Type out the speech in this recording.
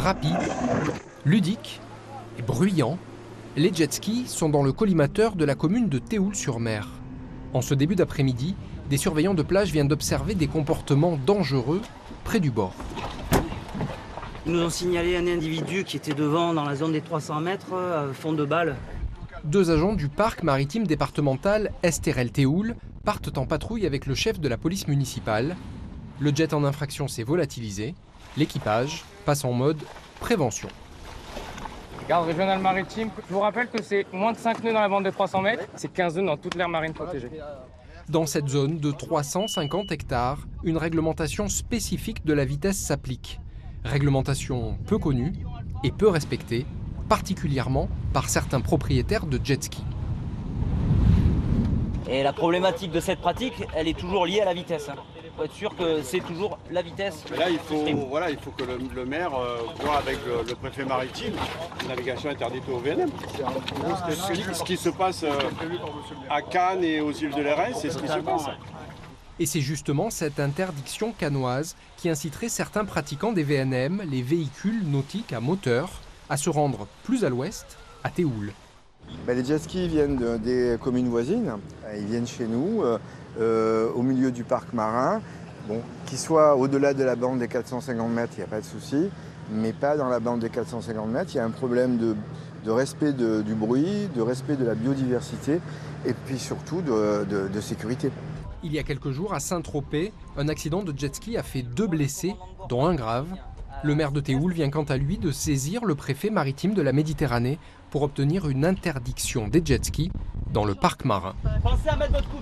Rapides, ludiques et bruyants, les jet skis sont dans le collimateur de la commune de Théoul-sur-Mer. En ce début d'après-midi, des surveillants de plage viennent d'observer des comportements dangereux près du bord. Ils nous ont signalé un individu qui était devant dans la zone des 300 mètres, fond de balle. 2 agents du parc maritime départemental Estérel-Théoul partent en patrouille avec le chef de la police municipale. Le jet en infraction s'est volatilisé. L'équipage passe en mode prévention. Garde régionale maritime, je vous rappelle que c'est moins de 5 nœuds dans la bande des 300 mètres, c'est 15 nœuds dans toute l'aire marine protégée. Dans cette zone de 350 hectares, une réglementation spécifique de la vitesse s'applique. Réglementation peu connue et peu respectée, particulièrement par certains propriétaires de jet ski. Et la problématique de cette pratique, elle est toujours liée à la vitesse. Il faut être sûr que c'est toujours la vitesse. Mais là, il faut que le maire voit avec le préfet maritime une navigation interdite au VNM. Ce qui se passe à Cannes et aux îles de l'Érins, c'est ce qui se passe. Et c'est justement cette interdiction cannoise qui inciterait certains pratiquants des VNM, les véhicules nautiques à moteur, à se rendre plus à l'ouest, à Théoul. Les jet skis viennent des communes voisines, ils viennent chez nous, au milieu du parc marin. Bon, qu'ils soient au-delà de la bande des 450 mètres, il n'y a pas de souci, mais pas dans la bande des 450 mètres. Il y a un problème de respect du bruit, de respect de la biodiversité et puis surtout de sécurité. Il y a quelques jours, à Saint-Tropez, un accident de jet ski a fait 2 blessés, dont un grave. Le maire de Théoul vient quant à lui de saisir le préfet maritime de la Méditerranée pour obtenir une interdiction des jet skis dans le parc marin. Pensez à mettre votre coupe